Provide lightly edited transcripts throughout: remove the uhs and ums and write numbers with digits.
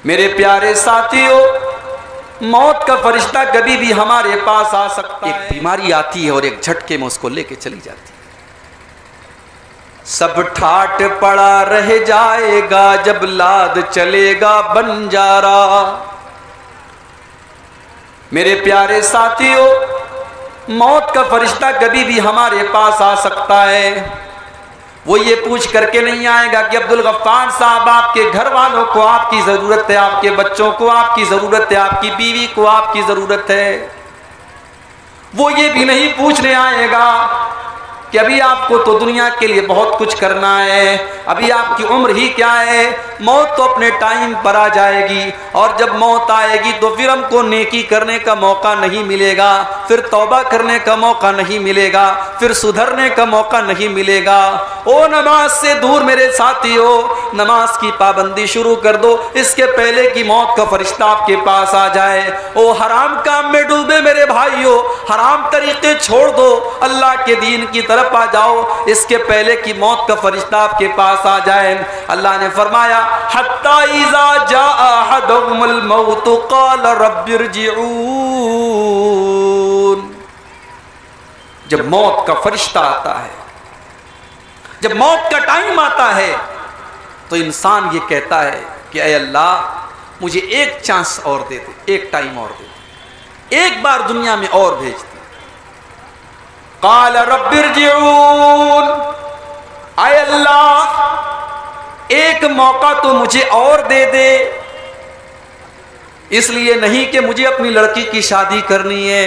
میرے پیارے ساتھیوں، موت کا فرشتہ کبھی بھی ہمارے پاس آ سکتا ہے۔ ایک بیماری آتی ہے اور ایک جھٹکے میں اس کو لے کے چلی جاتی ہے۔ سب ٹھاٹ پڑا رہ جائے گا جب لاد چلے گا بنجارا۔ میرے پیارے ساتھیوں، موت کا فرشتہ کبھی بھی ہمارے پاس آ سکتا ہے۔ وہ یہ پوچھ کر کے نہیں آئے گا کہ عبدالغفار صاحب آپ کے گھر والوں کو آپ کی ضرورت ہے، آپ کے بچوں کو آپ کی ضرورت ہے، آپ کی بیوی کو آپ کی ضرورت ہے۔ وہ یہ بھی نہیں پوچھنے آئے گا کہ ابھی آپ کو تو دنیا کے لیے بہت کچھ کرنا ہے، ابھی آپ کی عمر ہی کیا ہے، موت تو اپنے ٹائم پر آ جائے گی، اور جب موت آئے گی تو پھر ہم کو نیکی کرنے کا موقع نہیں ملے گا، پھر توبہ کرنے کا موقع نہیں ملے گا، پھر سدھرنے کا موقع نہیں ملے گا۔ او نماز سے دور میرے ساتھیوں، نماز کی پابندی شروع کر دو اس کے پہلے کہ موت کا فرشتہ آپ کے پاس آ جائے۔ او حرام کام میں ڈوبے میرے بھائیوں، حرام طریقے چھوڑ دو، اللہ کے دین کی طرف آ جاؤ اس کے پہلے کہ موت کا فرشتہ آپ کے پاس آ جائے۔ اللہ نے فرمایا حتی اذا جاء احدهم الموت قال رب ارجعون۔ جب موت کا فرشتہ آتا ہے، جب موت کا ٹائم آتا ہے تو انسان یہ کہتا ہے کہ اے اللہ مجھے ایک چانس اور دے دے، ایک ٹائم اور دے دے، ایک بار دنیا میں اور بھیج دے۔ قال رب ارجعون، اے اللہ ایک موقع تو مجھے اور دے دے، اس لیے نہیں کہ مجھے اپنی لڑکی کی شادی کرنی ہے،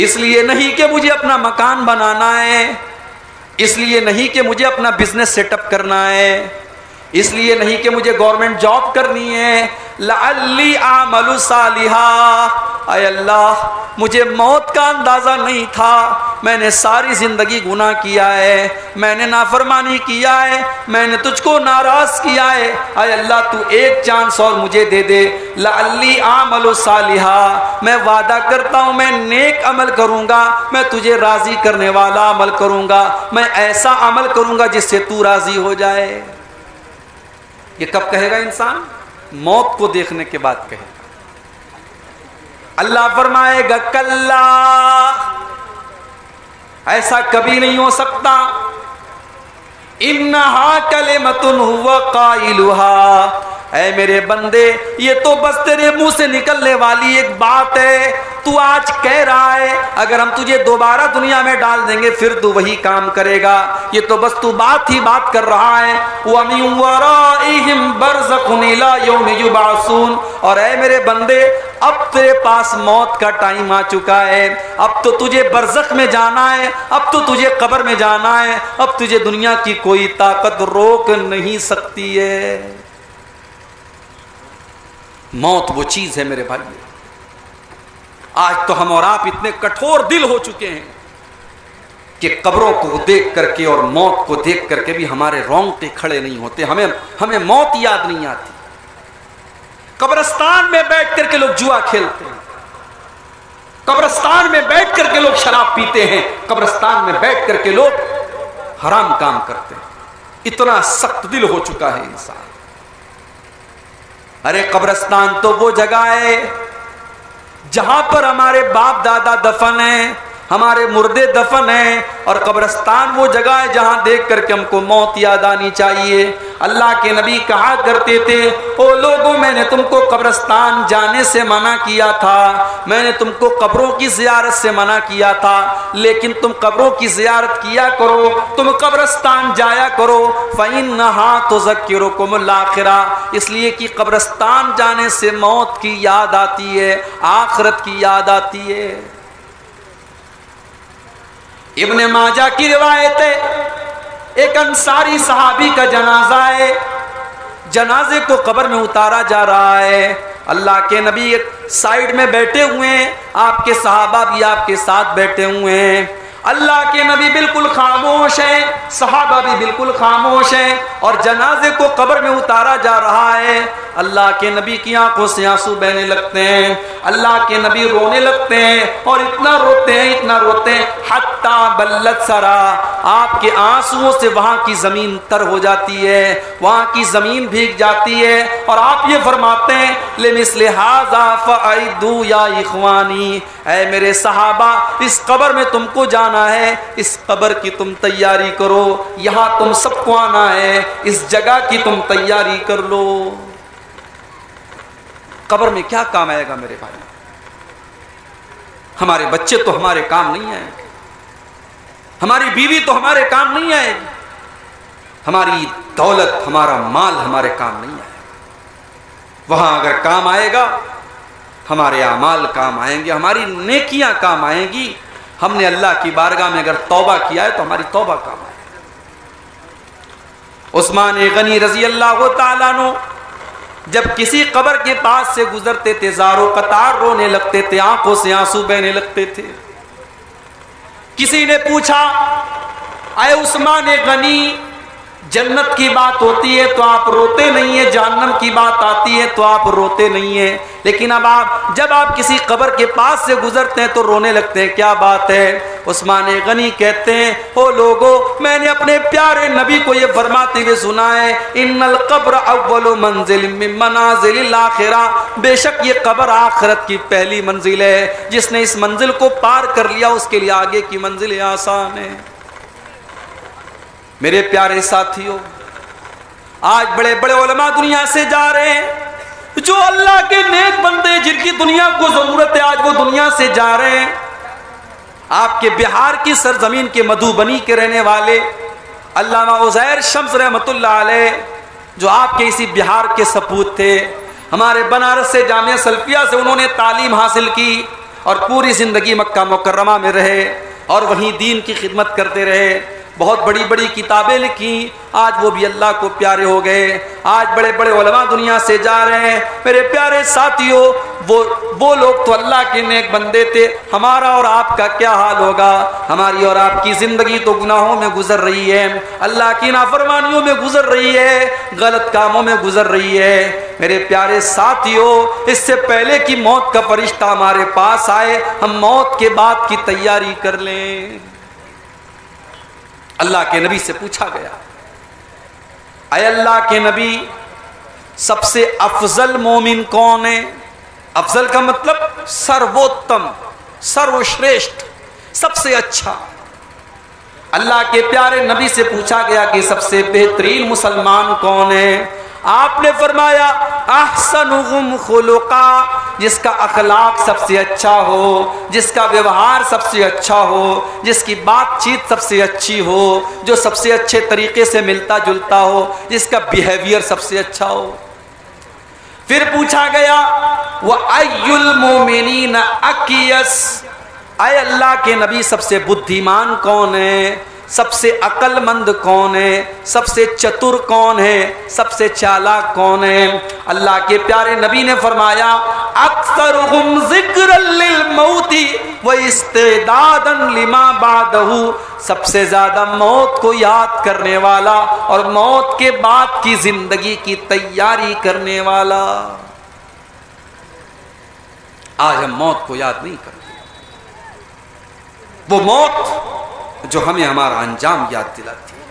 اس لیے نہیں کہ مجھے اپنا مکان بنانا ہے، اس لیے نہیں کہ مجھے اپنا بزنس سیٹ اپ کرنا ہے، اس لیے نہیں کہ مجھے گورنمنٹ جاب کرنی ہے، لعلی اعمل صالحا، اے اللہ مجھے موت کا اندازہ نہیں تھا، میں نے ساری زندگی گناہ کیا ہے، میں نے نافرمانی کیا ہے، میں نے تجھ کو ناراض کیا ہے، اے اللہ تو ایک چانس اور مجھے دے دے، لعلی اعمل صالحا، میں وعدہ کرتا ہوں میں نیک عمل کروں گا، میں تجھے راضی کرنے والا عمل کروں گا، میں ایسا عمل کروں گا جس سے تو راضی ہو جائے۔ یہ کب کہے گا انسان؟ موت کو دیکھنے کے بعد کہے گا۔ اللہ فرمائے گا کلا، ایسا کبھی نہیں ہو سکتا، انہا کلمۃ ہوا قائلھا، اے میرے بندے یہ تو بس تیرے منہ سے نکلنے والی ایک بات ہے، تو آج کہہ رہا ہے، اگر ہم تجھے دوبارہ دنیا میں ڈال دیں گے پھر تو وہی کام کرے گا، یہ تو بس تو بات ہی بات کر رہا ہے۔ وَمِن وَرَائِهِمْ بَرْزَخٌ إِلَىٰ يَوْمِ يُبْعَثُونَ، اور اے میرے بندے اب تیرے پاس موت کا ٹائم آ چکا ہے، اب تو تجھے برزخ میں جانا ہے، اب تو تجھے قبر میں جانا ہے، اب تجھے دنیا کی کوئی طاقت روک نہیں سکتی ہے۔ موت وہ چیز ہے میرے بھائی، آج تو ہم اور آپ اتنے کٹھور دل ہو چکے ہیں کہ قبروں کو دیکھ کر کے اور موت کو دیکھ کر کے بھی ہمارے رونگٹے کھڑے نہیں ہوتے، ہمیں موت یاد نہیں آتی۔ قبرستان میں بیٹھ کر کے لوگ جوا کھیلتے ہیں، قبرستان میں بیٹھ کر کے لوگ شراب پیتے ہیں، قبرستان میں بیٹھ کر کے لوگ حرام کام کرتے ہیں، اتنا سخت دل ہو چکا ہے انسان۔ ارے قبرستان تو وہ جگہ ہے جہاں پر ہمارے باپ دادا دفن ہیں، ہمارے مردے دفن ہیں، اور قبرستان وہ جگہ ہے جہاں دیکھ کر کے ہم کو موت یاد آنی چاہیے۔ اللہ کے نبی کہا کرتے تھے او لوگوں میں نے تم کو قبرستان جانے سے منع کیا تھا، میں نے تم کو قبروں کی زیارت سے منع کیا تھا، لیکن تم قبروں کی زیارت کیا کرو، تم قبرستان جایا کرو، فَإِنَّهَا تُذَكِّرُكُمُ الْآخِرَةَ، اس لیے کہ قبرستان جانے سے موت کی یاد آتی ہے، آخرت کی یاد آتی ہے۔ ابن ماجہ کی روایت ہے، ایک انصاری صحابی کا جنازہ ہے، جنازے کو قبر میں اتارا جا رہا ہے، اللہ کے نبی ایک سائیڈ میں بیٹھے ہوئے ہیں، آپ کے صحابہ بھی آپ کے ساتھ بیٹھے ہوئے ہیں، اللہ کے نبی بالکل خاموش ہیں، صحابہ بھی بالکل خاموش ہیں، اور جنازے کو قبر میں اتارا جا رہا ہے۔ اللہ کے نبی کی آنکھوں سے آنسو بہنے لگتے ہیں، اللہ کے نبی رونے لگتے ہیں، اور اتنا روتے ہیں اتنا روتے ہیں حتی بلت سرا، آپ کے آنسوؤں سے وہاں کی زمین تر ہو جاتی ہے، وہاں کی زمین بھیگ جاتی ہے، اور آپ یہ فرماتے ہیں لمثل ھذا فاعدوا یا اخوانی، اے میرے صحابہ اس قبر میں تم کو جانا ہے، اس قبر کی تم تیاری کرو، یہاں تم سب کو آنا ہے، اس جگہ کی تم تیاری کر لو۔ قبر میں کیا کام آئے گا میرے بھائی؟ ہمارے بچے تو ہمارے کام نہیں آئیں گے، ہماری بیوی تو ہمارے کام نہیں آئے گی، ہماری دولت ہمارا مال ہمارے کام نہیں آئے گا۔ وہاں اگر کام آئے گا ہمارے اعمال کام آئیں گے، ہماری نیکیاں کام آئیں گی، ہم نے اللہ کی بارگاہ میں اگر توبہ کیا ہے تو ہماری توبہ کام آئے گی۔ عثمان غنی رضی اللہ تعالیٰ عنہ جب کسی قبر کے پاس سے گزرتے تھے زارو قطار رونے لگتے تھے، آنکھوں سے آنسو بہنے لگتے تھے۔ کسی نے پوچھا اے عثمان غنی، جنت کی بات ہوتی ہے تو آپ روتے نہیں ہیں، جہنم کی بات آتی ہے تو آپ روتے نہیں ہیں، لیکن اب جب آپ کسی قبر کے پاس سے گزرتے ہیں تو رونے لگتے ہیں، کیا بات ہے؟ عثمان غنی کہتے ہیں او لوگو، میں نے اپنے پیارے نبی کو یہ فرماتے ہوئے سنا ہے ان القبر اول منزل من منازل الاخرہ، بے شک یہ قبر آخرت کی پہلی منزل ہے، جس نے اس منزل کو پار کر لیا اس کے لیے آگے کی منزل آسان ہے۔ میرے پیارے ساتھیوں، آج بڑے بڑے علماء دنیا سے جا رہے ہیں، جو اللہ کے نیک بندے جن کی دنیا کو ضرورت ہے آج وہ دنیا سے جا رہے ہیں۔ آپ کے بہار کی سرزمین کے مدھوبنی کے رہنے والے علامہ عزیر شمس رحمۃ اللہ علیہ، جو آپ کے اسی بہار کے سپوت تھے، ہمارے بنارس سے جامعہ سلفیہ سے انہوں نے تعلیم حاصل کی اور پوری زندگی مکہ مکرمہ میں رہے اور وہیں دین کی خدمت کرتے رہے، بہت بڑی بڑی کتابیں لکھی، آج وہ بھی اللہ کو پیارے ہو گئے۔ آج بڑے بڑے علماء دنیا سے جا رہے ہیں۔ میرے پیارے ساتھیوں، وہ لوگ تو اللہ کے نیک بندے تھے، ہمارا اور آپ کا کیا حال ہوگا؟ ہماری اور آپ کی زندگی تو گناہوں میں گزر رہی ہے، اللہ کی نافرمانیوں میں گزر رہی ہے، غلط کاموں میں گزر رہی ہے۔ میرے پیارے ساتھیوں، اس سے پہلے کہ موت کا فرشتہ ہمارے پاس آئے، ہم موت کے بعد کی تیاری کر لیں۔ اللہ کے نبی سے پوچھا گیا اے اللہ کے نبی، سب سے افضل مومن کون ہے؟ افضل کا مطلب سرووتم، سروشریشٹھ، سب سے اچھا۔ اللہ کے پیارے نبی سے پوچھا گیا کہ سب سے بہترین مسلمان کون ہے؟ آپ نے فرمایا احسنہم خلقا، جس کا اخلاق سب سے اچھا ہو، جس کا ویوہار سب سے اچھا ہو، جس کی بات چیت سب سے اچھی ہو، جو سب سے اچھے طریقے سے ملتا جلتا ہو، جس کا بیہیویئر سب سے اچھا ہو۔ پھر پوچھا گیا وَأَيُّ الْمُؤْمِنِينَ أَكْيَسْ، اے اللہ کے نبی سب سے بدھیمان کون ہے؟ سب سے عقل مند کون ہے؟ سب سے چتر کون ہے؟ سب سے چالاک کون ہے؟ اللہ کے پیارے نبی نے فرمایا اکثرہم ذکرا للموت واستعدادا لما بعدہ، سب سے زیادہ موت کو یاد کرنے والا اور موت کے بعد کی زندگی کی تیاری کرنے والا۔ آج ہم موت کو یاد نہیں کرتے، وہ موت جو ہمیں ہمارا انجام یاد دلاتی ہے۔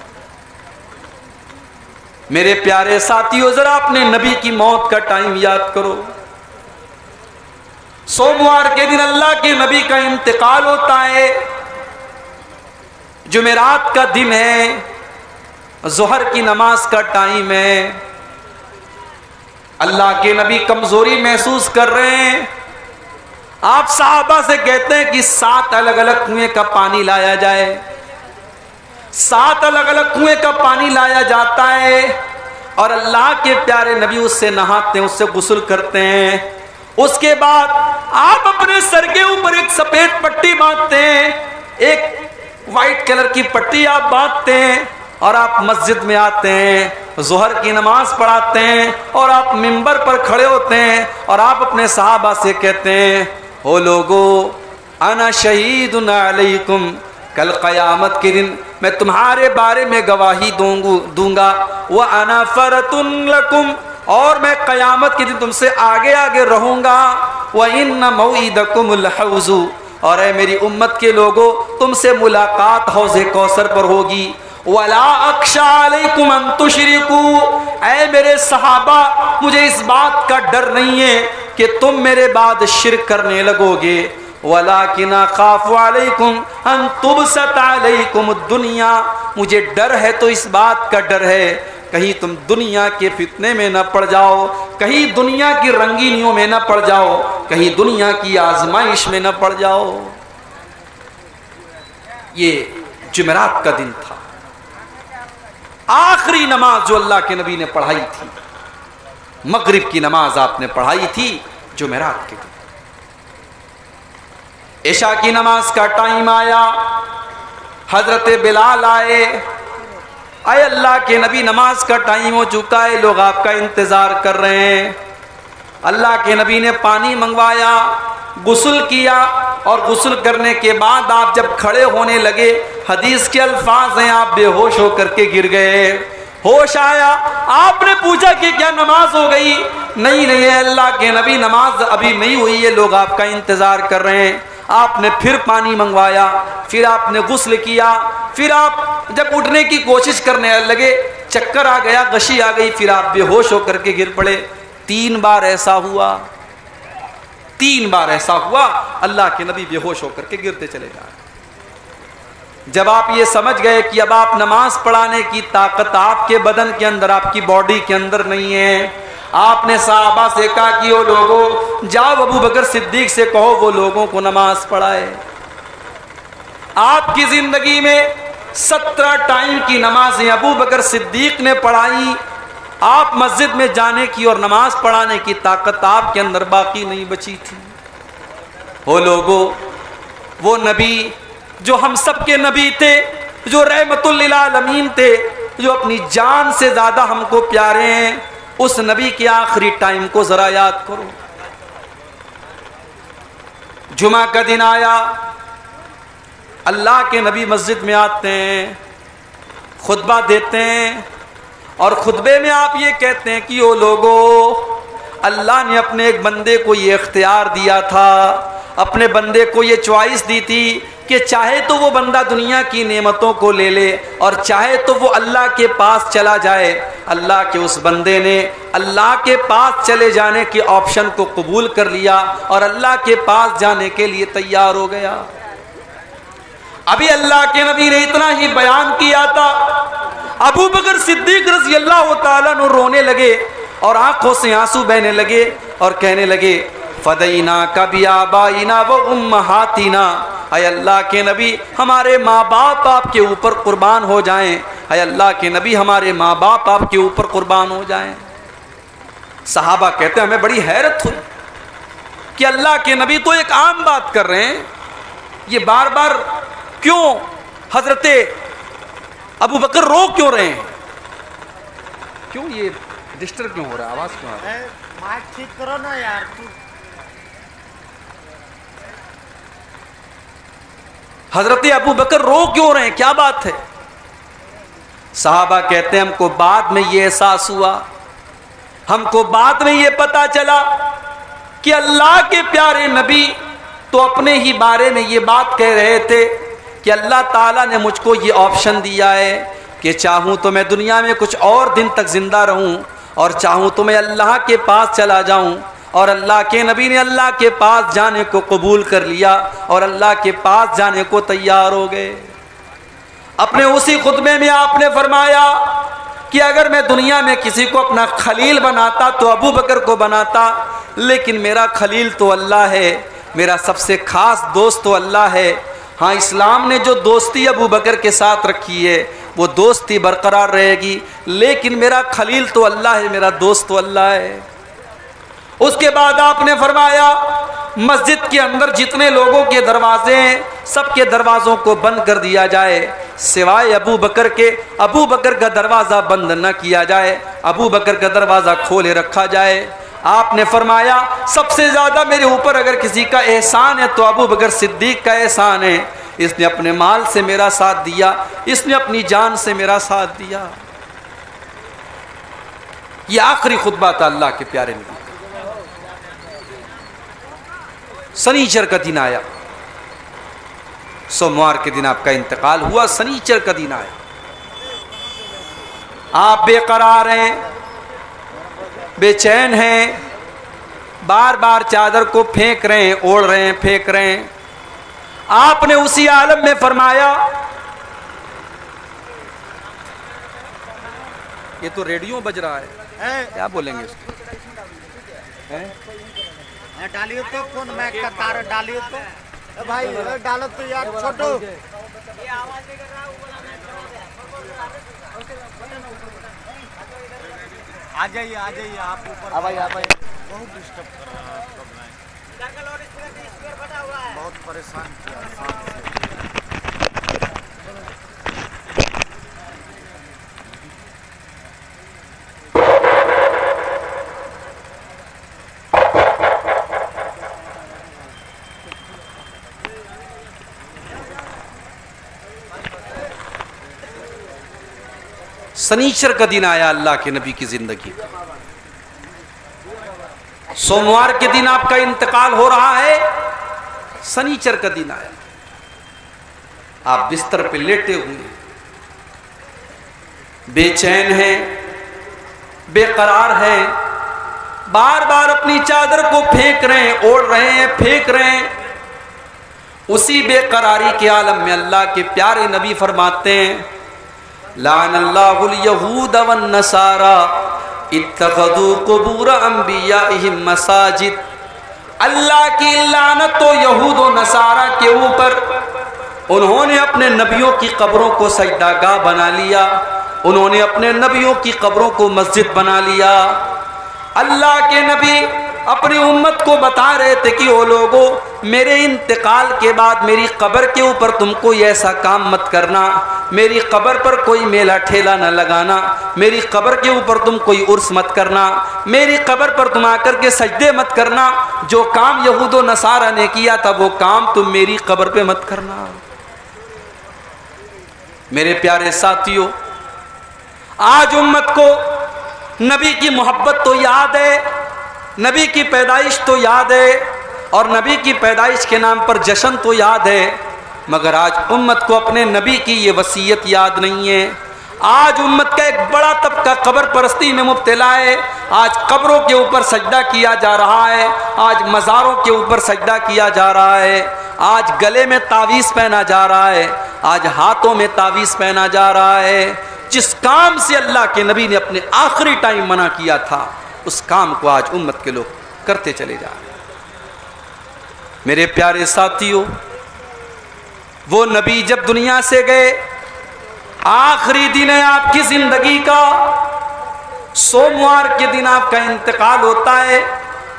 میرے پیارے ساتھیوں، ذرا اپنے نبی کی موت کا ٹائم یاد کرو۔ سوموار کے دن اللہ کے نبی کا انتقال ہوتا ہے، جمعرات کا دن ہے، ظہر کی نماز کا ٹائم ہے، اللہ کے نبی کمزوری محسوس کر رہے ہیں۔ آپ صحابہ سے کہتے ہیں کہ 7 الگ الگ کنویں کا پانی لایا جائے، 7 الگ الگ کنویں کا پانی لایا جاتا ہے اور اللہ کے پیارے نبی اس سے نہاتے ہیں، اس سے غسل کرتے ہیں۔ اس کے بعد آپ اپنے سر کے اوپر ایک سفید پٹی باندھتے ہیں، ایک وائٹ کلر کی پٹی آپ باندھتے ہیں اور آپ مسجد میں آتے ہیں، ظہر کی نماز پڑھاتے ہیں اور آپ منبر پر کھڑے ہوتے ہیں اور آپ اپنے صحابہ سے کہتے ہیں او لوگو انا شہید علیکم، کل قیامت کے دن میں تمہارے بارے میں گواہی دوں گا، وَأَنَا فَرَةٌ لَكُمْ، اور میں قیامت کے دن تم سے آگے آگے رہوں گا. وَإِنَّ مَوْعِدَكُمُ الْحَوْضُ، اور اے میری امت کے لوگوں تم سے ملاقات حوض کوثر پر ہوگی. وَلَا أَخْشَىٰ عَلَيْكُمْ أَن تُشْرِكُوا، اے میرے صحابہ مجھے اس بات کا ڈر نہیں ہے کہ تم میرے بعد شرک کرنے لگو گے. وَلَٰكِنْ أَخَافُ عَلَيْكُمْ أَن تُبْسَطَ عَلَيْكُمُ الدُّنْيَا، مجھے ڈر ہے تو اس بات کا ڈر ہے کہیں تم دنیا کے فتنے میں نہ پڑ جاؤ، کہیں دنیا کی رنگینیوں میں نہ پڑ جاؤ، کہیں دنیا کی آزمائش میں نہ پڑ جاؤ. یہ جمعرات کا دن تھا، آخری نماز جو اللہ کے نبی نے پڑھائی تھی، مغرب کی نماز آپ نے پڑھائی تھی جمعرات کے دن. عشاء کی نماز کا ٹائم آیا، حضرت بلال آئے. اے اللہ کے نبی نماز کا ٹائم ہو چکا ہے، لوگ آپ کا انتظار کر رہے ہیں. اللہ کے نبی نے پانی منگوایا، غسل کیا، اور غسل کرنے کے بعد آپ جب کھڑے ہونے لگے، حدیث کے الفاظ ہیں آپ بے ہوش ہو کر کے گر گئے. ہوش آیا، آپ نے پوچھا کہ کیا نماز ہو گئی؟ نہیں نہیں اللہ کے نبی نماز ابھی نہیں ہوئی ہے، لوگ آپ کا انتظار کر رہے ہیں. آپ نے پھر پانی منگوایا، پھر آپ نے غسل کیا، پھر آپ جب اٹھنے کی کوشش کرنے لگے چکر آ گیا، غشی آ گئی، پھر آپ بے ہوش ہو کر کے گر پڑے. 3 بار ایسا ہوا، 3 بار ایسا ہوا، اللہ کے نبی بے ہوش ہو کر کے گرتے چلے جائیں. جب آپ یہ سمجھ گئے کہ اب آپ نماز پڑھانے کی طاقت آپ کے بدن کے اندر، آپ کی باڈی کے اندر نہیں ہے، آپ نے صحابہ سے کہا کہ وہ لوگوں جاؤ ابو بکر صدیق سے کہو وہ لوگوں کو نماز پڑھائے. آپ کی زندگی میں 17 ٹائم کی نمازیں ابو بکر صدیق نے پڑھائی. آپ مسجد میں جانے کی اور نماز پڑھانے کی طاقت آپ کے اندر باقی نہیں بچی تھی. وہ لوگوں، وہ نبی جو ہم سب کے نبی تھے، جو رحمت للعالمین تھے، جو اپنی جان سے زیادہ ہم کو پیارے ہیں، اس نبی کے آخری ٹائم کو ذرا یاد کرو. جمعہ کا دن آیا، اللہ کے نبی مسجد میں آتے ہیں، خطبہ دیتے ہیں، اور خطبے میں آپ یہ کہتے ہیں کہ وہ لوگوں، اللہ نے اپنے ایک بندے کو یہ اختیار دیا تھا، اپنے بندے کو یہ چوائس دی تھی کہ چاہے تو وہ بندہ دنیا کی نعمتوں کو لے لے اور چاہے تو وہ اللہ کے پاس چلا جائے. اللہ کے اس بندے نے اللہ کے پاس چلے جانے کے آپشن کو قبول کر لیا اور اللہ کے پاس جانے کے لیے تیار ہو گیا. ابھی اللہ کے نبی نے اتنا ہی بیان کیا تھا، ابو بکر صدیق رضی اللہ تعالیٰ عنہ رونے لگے اور آنکھوں سے آنسو بہنے لگے اور کہنے لگے فدیناک بآبائنا و امہاتنا، اے اللہ کے نبی ہمارے ماں باپ آپ کے اوپر قربان ہو جائیں. اے اللہ کے نبی ہمارے ماں باپ آپ کے اوپر قربان ہو جائیں. صحابہ کہتے ہیں ہمیں بڑی حیرت ہوئی کہ اللہ کے نبی تو ایک عام بات کر رہے ہیں، یہ بار بار کیوں حضرت ابو بکر رو کیوں رہے ہیں؟ کیوں یہ ڈسٹرب کیوں ہو رہا ہے؟ آواز کیوں آ رہا ہے؟ مائک ٹھیک کرو نا یار. حضرت ابو بکر رو کیوں رہے ہیں؟ کیا بات ہے؟ صحابہ کہتے ہیں ہم کو بعد میں یہ احساس ہوا، ہم کو بعد میں یہ پتا چلا کہ اللہ کے پیارے نبی تو اپنے ہی بارے میں یہ بات کہہ رہے تھے کہ اللہ تعالیٰ نے مجھ کو یہ آپشن دیا ہے کہ چاہوں تو میں دنیا میں کچھ اور دن تک زندہ رہوں اور چاہوں تو میں اللہ کے پاس چلا جاؤں. اور اللہ کے نبی نے اللہ کے پاس جانے کو قبول کر لیا اور اللہ کے پاس جانے کو تیار ہو گئے. اپنے اسی خطبے میں آپ نے فرمایا کہ اگر میں دنیا میں کسی کو اپنا خلیل بناتا تو ابو بکر کو بناتا، لیکن میرا خلیل تو اللہ ہے، میرا سب سے خاص دوست تو اللہ ہے. ہاں اسلام نے جو دوستی ابو بکر کے ساتھ رکھی ہے وہ دوستی برقرار رہے گی، لیکن میرا خلیل تو اللہ ہے، میرا دوست تو اللہ ہے. اس کے بعد آپ نے فرمایا مسجد کے اندر جتنے لوگوں کے دروازے ہیں سب کے دروازوں کو بند کر دیا جائے سوائے ابو بکر کے. ابو بکر کا دروازہ بند نہ کیا جائے، ابو بکر کا دروازہ کھولے رکھا جائے. آپ نے فرمایا سب سے زیادہ میرے اوپر اگر کسی کا احسان ہے تو ابو بکر صدیق کا احسان ہے، اس نے اپنے مال سے میرا ساتھ دیا، اس نے اپنی جان سے میرا ساتھ دیا. یہ آخری خطبہ تھا اللہ کے پیارے نبی کا۔ سنیچر کا دن آیا، سوموار کے دن آپ کا انتقال ہوا، سنیچر کا دن آیا، آپ بے قرار ہیں، بے چین ہیں، بار بار چادر کو پھینک رہے ہیں، اوڑھ رہے ہیں، پھینک رہے ہیں۔ آپ نے اسی عالم میں فرمایا، یہ تو ریڈیو بج رہا ہے، کیا بولیں گے اس کو؟ ڈالیو تو کون میں کتار ڈالیو تو بھائی ڈالو تو یار چھوٹو آ جائیے آپ اوپر بہت ڈسٹرب کر رہا ہے آپ کا، بہت پریشان کیا شام سے۔ سنیچر کا دن آیا اللہ کے نبی کی زندگی کا، سوموار کے دن آپ کا انتقال ہو رہا ہے، سنیچر کا دن آیا، آپ بستر پہ لیٹے ہوئے ہیں، بے چین ہیں، بے قرار ہیں، بار بار اپنی چادر کو پھینک رہے ہیں، اوڑھ رہے ہیں، پھینک رہے ہیں۔ اسی بے قراری کے عالم میں اللہ کے پیارے نبی فرماتے ہیں، لعن اللہ الیہود والنصارى اتخذوا قبور انبیائہم مساجد۔ اللہ کی لعنت تو یہود و نصارہ کے اوپر، انہوں نے اپنے نبیوں کی قبروں کو سجدہ گاہ بنا لیا، انہوں نے اپنے نبیوں کی قبروں کو مسجد بنا لیا۔ اللہ کے نبی اپنی امت کو بتا رہے تھے کہ وہ لوگوں، میرے انتقال کے بعد میری قبر کے اوپر تم کوئی ایسا کام مت کرنا، میری قبر پر کوئی میلہ ٹھیلا نہ لگانا، میری قبر کے اوپر تم کوئی عرس مت کرنا، میری قبر پر تم آ کر کے سجدے مت کرنا، جو کام یہود و نصارہ نے کیا تھا وہ کام تم میری قبر پہ مت کرنا۔ میرے پیارے ساتھیوں، آج امت کو نبی کی محبت تو یاد ہے، نبی کی پیدائش تو یاد ہے، اور نبی کی پیدائش کے نام پر جشن تو یاد ہے، مگر آج امت کو اپنے نبی کی یہ وصیت یاد نہیں ہے۔ آج امت کا ایک بڑا طبقہ قبر پرستی میں مبتلا ہے، آج قبروں کے اوپر سجدہ کیا جا رہا ہے، آج مزاروں کے اوپر سجدہ کیا جا رہا ہے، آج گلے میں تعویذ پہنا جا رہا ہے، آج ہاتھوں میں تعویذ پہنا جا رہا ہے۔ جس کام سے اللہ کے نبی نے اپنے آخری ٹائم منع کیا تھا، اس کام کو آج امت کے لوگ کرتے چلے جا رہے ہیں۔ میرے پیارے ساتھیوں، وہ نبی جب دنیا سے گئے، آخری دن ہے آپ کی زندگی کا، سوموار کے دن آپ کا انتقال ہوتا ہے،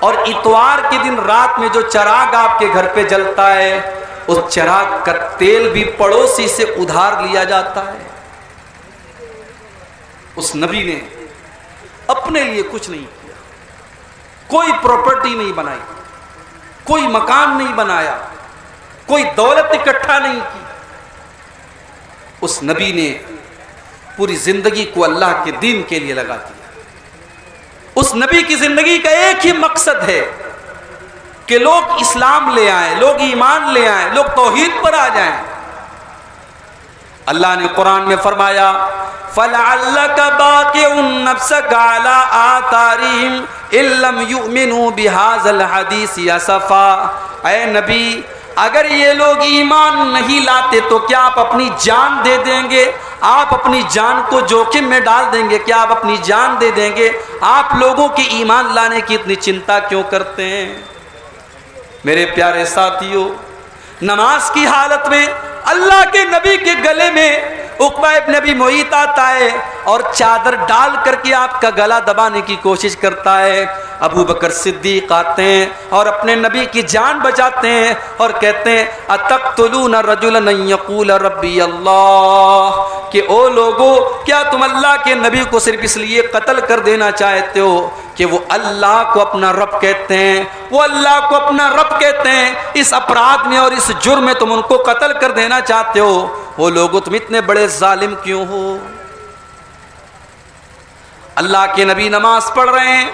اور اتوار کے دن رات میں جو چراغ آپ کے گھر پہ جلتا ہے، اس چراغ کا تیل بھی پڑوسی سے ادھار لیا جاتا ہے۔ اس نبی نے اپنے لیے کچھ نہیں کیا، کوئی پراپرٹی نہیں بنائی، کوئی مکان نہیں بنایا، کوئی دولت اکٹھا نہیں کی۔ اس نبی نے پوری زندگی کو اللہ کے دین کے لیے لگا دیا۔ اس نبی کی زندگی کا ایک ہی مقصد ہے کہ لوگ اسلام لے آئیں، لوگ ایمان لے آئیں، لوگ توحید پر آ جائیں۔ اللہ نے قرآن میں فرمایا، فَلَعَلَّكَ بَاقِعٌ نَفْسَكَ عَلَىٰ آثَارِهِمْ إِن لَّمْ يُؤْمِنُوا بِهَٰذَا الْحَدِيثِ أَسَفًا۔ اے نبی، اگر یہ لوگ ایمان نہیں لاتے تو کیا آپ اپنی جان دے دیں گے؟ آپ اپنی جان کو جوخم میں ڈال دیں گے؟ کیا آپ اپنی جان دے دیں گے؟ آپ لوگوں کی ایمان لانے کی اتنی چنتا کیوں کرتے ہیں؟ میرے پیارے ساتھیوں، نماز کی حالت میں اللہ کے نبی کے گلے میں عقبہ ابن ابی معیط آتا ہے اور چادر ڈال کر کے آپ کا گلا دبانے کی کوشش کرتا ہے۔ ابو بکر صدیق آتے ہیں اور اپنے نبی کی جان بچاتے ہیں اور کہتے ہیں، اتقتلون رجلا ان یقول ربی اللہ، کہ او لوگو، کیا تم اللہ کے نبی کو صرف اس لیے قتل کر دینا چاہتے ہو کہ وہ اللہ کو اپنا رب کہتے ہیں، وہ اللہ کو اپنا رب کہتے ہیں، اس اپرادھ میں اور اس جرم میں تم ان کو قتل کر دینا چاہتے ہو؟ وہ لوگو تم اتنے بڑے ظالم کیوں ہو؟ اللہ کے نبی نماز پڑھ رہے ہیں،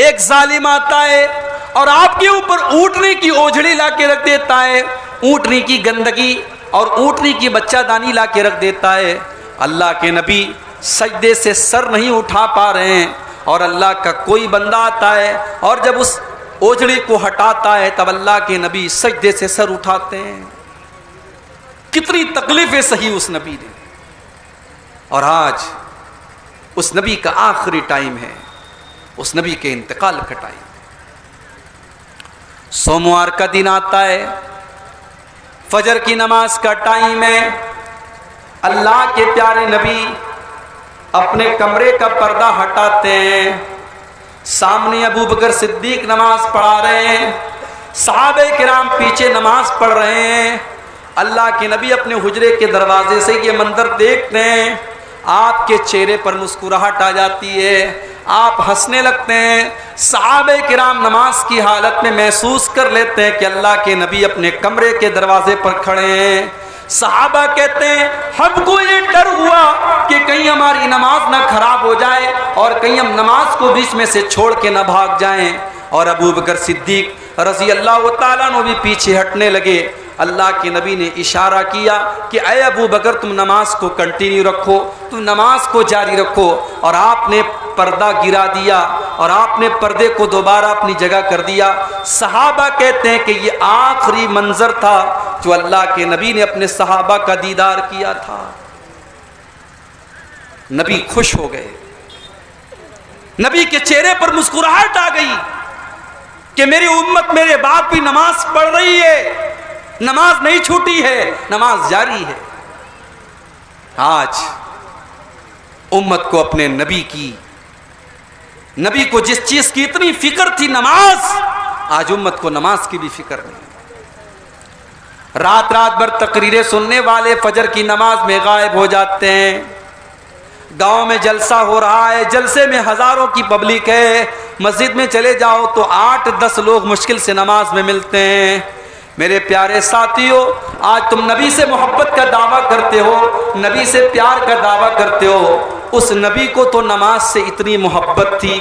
ایک ظالم آتا ہے اور آپ کے اوپر اونٹنی کی اوجھڑی لا کے رکھ دیتا ہے، اونٹنی کی گندگی اور اونٹنی کی بچہ دانی لا کے رکھ دیتا ہے۔ اللہ کے نبی سجدے سے سر نہیں اٹھا پا رہے ہیں اور اللہ کا کوئی بندہ آتا ہے اور جب اس اوجھڑی کو ہٹاتا ہے تب اللہ کے نبی سجدے سے سر اٹھاتے ہیں۔ کتنی تکلیفیں سہی اس نبی نے، اور آج اس نبی کا آخری ٹائم ہے، اس نبی کے انتقال کا ٹائم۔ سوموار کا دن آتا ہے، فجر کی نماز کا ٹائم ہے، اللہ کے پیارے نبی اپنے کمرے کا پردہ ہٹاتے ہیں، سامنے ابو بکر صدیق نماز پڑھا رہے ہیں، صحابہ کرام پیچھے نماز پڑھ رہے ہیں۔ اللہ کے نبی اپنے حجرے کے دروازے سے یہ منظر دیکھتے ہیں، آپ کے چہرے پر مسکراہٹ آ جاتی ہے، آپ ہنسنے لگتے ہیں۔ صحابہ کرام نماز کی حالت میں محسوس کر لیتے ہیں کہ اللہ کے نبی اپنے کمرے کے دروازے پر کھڑے ہیں۔ صحابہ کہتے ہیں ہم کو یہ ڈر ہوا کہ کہیں ہماری نماز نہ خراب ہو جائے اور کہیں ہم نماز کو بیچ میں سے چھوڑ کے نہ بھاگ جائیں، اور ابو بکر صدیق رضی اللہ تعالیٰ عنہ بھی پیچھے ہٹنے لگے۔ اللہ کے نبی نے اشارہ کیا کہ اے ابو بکر تم نماز کو کنٹینیو رکھو، تم نماز کو جاری رکھو، اور آپ نے پردہ گرا دیا اور آپ نے پردے کو دوبارہ اپنی جگہ کر دیا۔ صحابہ کہتے ہیں کہ یہ آخری منظر تھا جو اللہ کے نبی نے اپنے صحابہ کا دیدار کیا تھا۔ نبی خوش ہو گئے، نبی کے چہرے پر مسکراہٹ آ گئی کہ میری امت میرے بعد بھی نماز پڑھ رہی ہے، نماز نہیں چھوٹی ہے، نماز جاری ہے۔ آج امت کو اپنے نبی کو جس چیز کی اتنی فکر تھی، نماز، آج امت کو نماز کی بھی فکر نہیں۔ رات بھر تقریریں سننے والے فجر کی نماز میں غائب ہو جاتے ہیں۔ گاؤں میں جلسہ ہو رہا ہے، جلسے میں ہزاروں کی پبلک ہے، مسجد میں چلے جاؤ تو 8-10 لوگ مشکل سے نماز میں ملتے ہیں۔ میرے پیارے ساتھیوں، آج تم نبی سے محبت کا دعویٰ کرتے ہو، نبی سے پیار کا دعویٰ کرتے ہو، اس نبی کو تو نماز سے اتنی محبت تھی،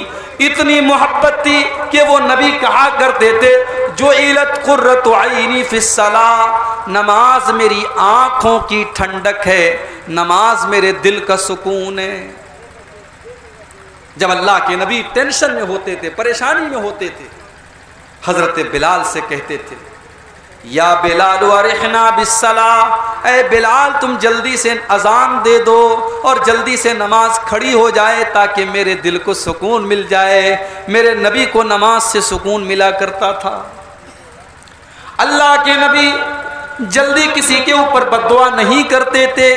اتنی محبت تھی کہ وہ نبی کہا کرتے تھے جعلت قرۃ عینی فی الصلاۃ، نماز میری آنکھوں کی ٹھنڈک ہے، نماز میرے دل کا سکون ہے۔ جب اللہ کے نبی ٹینشن میں ہوتے تھے، پریشانی میں ہوتے تھے، حضرت بلال سے کہتے تھے یا بلال ارحنا بالصلاۃ، اے بلال تم جلدی سے اذان دے دو اور جلدی سے نماز کھڑی ہو جائے تاکہ میرے دل کو سکون مل جائے۔ میرے نبی کو نماز سے سکون ملا کرتا تھا۔ اللہ کے نبی جلدی کسی کے اوپر بددعا نہیں کرتے تھے،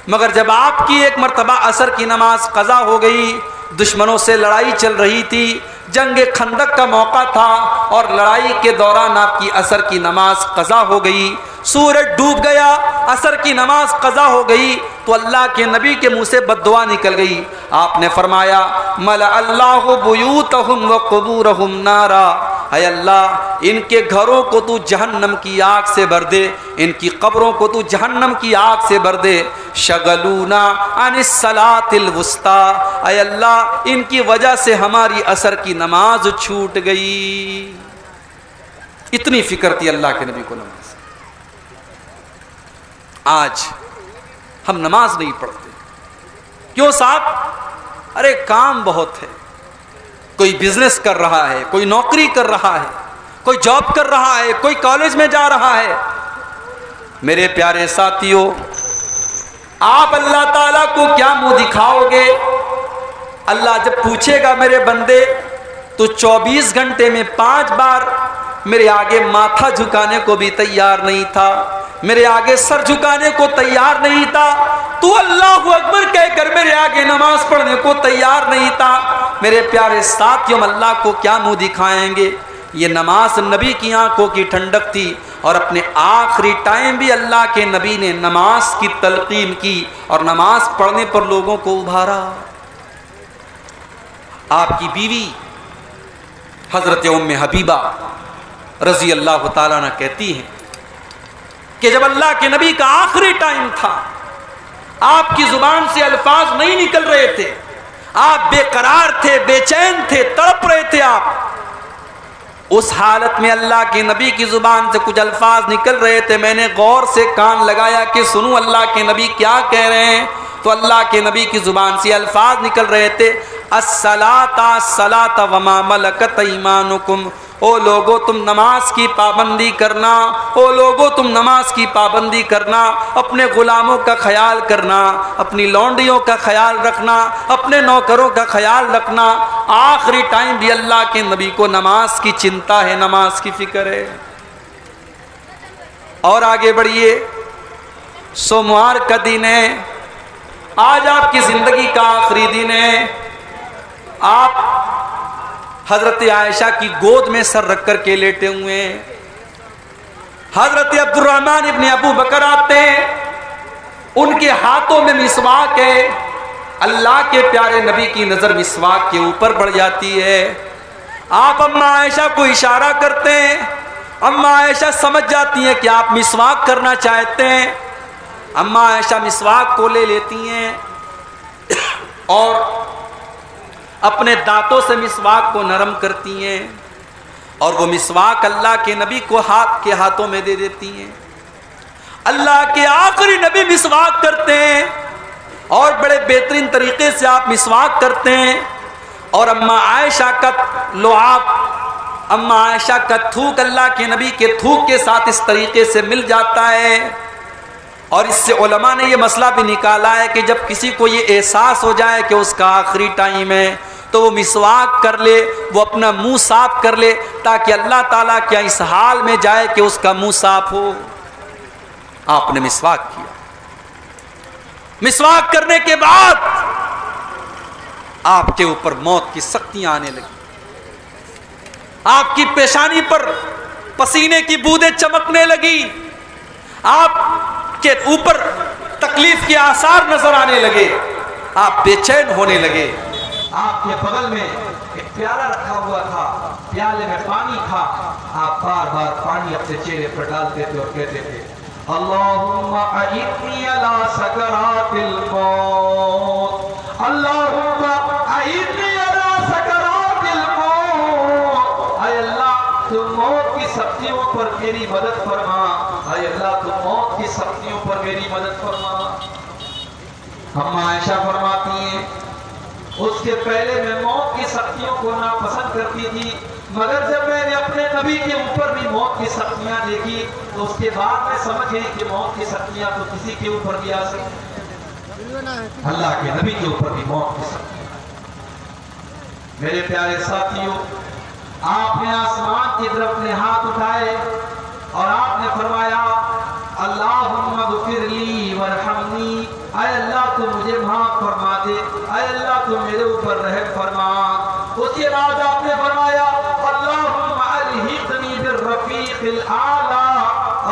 مگر جب آپ کی ایک مرتبہ عصر کی نماز قضا ہو گئی، دشمنوں سے لڑائی چل رہی تھی، جنگ خندق کا موقع تھا، اور لڑائی کے دوران آپ کی عصر کی نماز قضا ہو گئی، سورج ڈوب گیا، عصر کی نماز قضا ہو گئی، تو اللہ کے نبی کے منہ سے بددعا نکل گئی۔ آپ نے فرمایا ملأ اللہ بیوتہم وقبورہم نارا، اے اللہ ان کے گھروں کو تو جہنم کی آگ سے بھر دے، ان کی قبروں کو تو جہنم کی آگ سے بھر دے۔ شغلونا عن الصلاۃ الوسطی، اے اللہ ان کی وجہ سے ہماری عصر کی نماز چھوٹ گئی۔ اتنی فکر تھی اللہ کے نبی کو نماز۔ آج ہم نماز نہیں پڑھتے، کیوں صاحب؟ ارے کام بہت ہے، کوئی بزنس کر رہا ہے، کوئی نوکری کر رہا ہے، کوئی جاب کر رہا ہے، کوئی کالج میں جا رہا ہے۔ میرے پیارے ساتھیوں، آپ اللہ تعالیٰ کو کیا منہ دکھاؤ گے؟ اللہ جب پوچھے گا میرے بندے تو 24 گھنٹے میں 5 بار میرے آگے ماتھا جھکانے کو بھی تیار نہیں تھا، میرے آگے سر جھکانے کو تیار نہیں تھا، تو اللہ اکبر کہہ کر میرے آگے نماز پڑھنے کو تیار نہیں تھا۔ میرے پیارے ساتھیوں، ہم اللہ کو کیا منہ دکھائیں گے؟ یہ نماز نبی کی آنکھوں کی ٹھنڈک تھی، اور اپنے آخری ٹائم بھی اللہ کے نبی نے نماز کی تلقین کی اور نماز پڑھنے پر لوگوں کو ابھارا۔ آپ کی بیوی حضرت ام حبیبہ رضی اللہ تعالیٰ عنہ کہتی ہیں کہ جب اللہ کے نبی کا آخری ٹائم تھا، آپ کی زبان سے الفاظ نہیں نکل رہے تھے، آپ بے قرار تھے، بے چین تھے، تڑپ رہے تھے آپ. اس حالت میں اللہ کے نبی کی زبان سے کچھ الفاظ نکل رہے تھے. میں نے غور سے کان لگایا کہ سنوں اللہ کے نبی کیا کہہ رہے ہیں. تو اللہ کے نبی کی زبان سے الفاظ نکل رہے تھے، الصلاۃ الصلاۃ وما ملکت ایمانکم. او لوگو تم نماز کی پابندی کرنا، او لوگو تم نماز کی پابندی کرنا، اپنے غلاموں کا خیال کرنا، اپنی لونڈیوں کا خیال رکھنا، اپنے نوکروں کا خیال رکھنا. آخری ٹائم بھی اللہ کے نبی کو نماز کی چنتا ہے، نماز کی فکر ہے. اور آگے بڑھیے. سوموار کا دن ہے، آج آپ کی زندگی کا آخری دن ہے. آپ حضرت عائشہ کی گود میں سر رکھ کر کے لیٹے ہوئے ہیں. حضرت عبد الرحمن ابن ابو بکر آتے ہیں، ان کے ہاتھوں میں مسواک ہے. اللہ کے پیارے نبی کی نظر مسواک کے اوپر پڑ جاتی ہے. آپ اماں عائشہ کو اشارہ کرتے ہیں، اماں عائشہ سمجھ جاتی ہیں کہ آپ مسواک کرنا چاہتے ہیں. اماں عائشہ مسواک کو لے لیتی ہیں اور اپنے دانتوں سے مسواک کو نرم کرتی ہیں، اور وہ مسواک اللہ کے نبی کو ہاتھوں میں دے دیتی ہیں. اللہ کے آخری نبی مسواک کرتے ہیں اور بڑے بہترین طریقے سے آپ مسواک کرتے ہیں. اور اماں عائشہ کا لعاب، اماں عائشہ کا تھوک اللہ کے نبی کے تھوک کے ساتھ اس طریقے سے مل جاتا ہے. اور اس سے علماء نے یہ مسئلہ بھی نکالا ہے کہ جب کسی کو یہ احساس ہو جائے کہ اس کا آخری ٹائم ہے تو وہ مسواک کر لے، وہ اپنا منہ صاف کر لے، تاکہ اللہ تعالیٰ کیا اس حال میں جائے کہ اس کا منہ صاف ہو. آپ نے مسواک کیا. مسواک کرنے کے بعد آپ کے اوپر موت کی سختیاں آنے لگی. آپ کی پیشانی پر پسینے کی بوندیں چمکنے لگی. آپ کے اوپر تکلیف کے آثار نظر آنے لگے. آپ بے چین ہونے لگے. آپ کے بغل میں ایک پیالہ رکھا ہوا تھا، پیالے میں پانی تھا. آپ بار بار پانی اپنے چہرے پر ڈالتے تھے اور کہتے تھے، اللہم اعینی علی سکرات الموت، اللہم اعینی علی سکرات الموت. اے اللہ تو موت کی سختیوں پر میری مدد فرما، اے اللہ تو موت کی سختیوں پر میری مدد فرما. اماں عائشہ فرماتی ہیں اس کے پہلے میں موت کی سختیوں کو ناپسند کرتی تھی، مگر جب میں نے اپنے نبی کے اوپر بھی موت کی سختیاں دیکھی تو اس کے بعد میں سمجھ گئی کہ موت کی سختیاں تو کسی کے اوپر بھی آ سکتی، اللہ کے نبی کے اوپر بھی موت کی سختیاں. میرے پیارے ساتھیوں، آپ نے آسمان کی طرف اپنے ہاتھ اٹھائے اور آپ نے فرمایا، اللہم اغفر لی ورحمنی، اے اللہ تو مجھے معاف فرما دے، اے اللہ تو میرے اوپر رحم فرما. اس کے بعد آپ نے فرمایا، اللہم الحقنی بالرفیق الاعلی،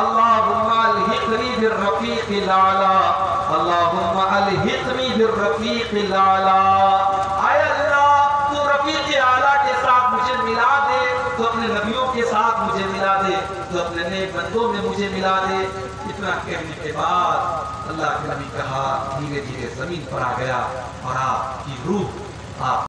اللہم الحقنی بالرفیق الاعلی، اللہم الحقنی بالرفیق الاعلی. اے اللہ تو رفیق اعلیٰ کے ساتھ مجھے ملا دے، تو اپنے نبیوں کے ساتھ مجھے ملا دے، تو اپنے نیک بندوں میں مجھے ملا دے. اتنا کہنے کے بعد اللہ کے نبی کا ہاتھ دھیرے دھیرے زمین پر آ گیا اور آپ کی روح آپ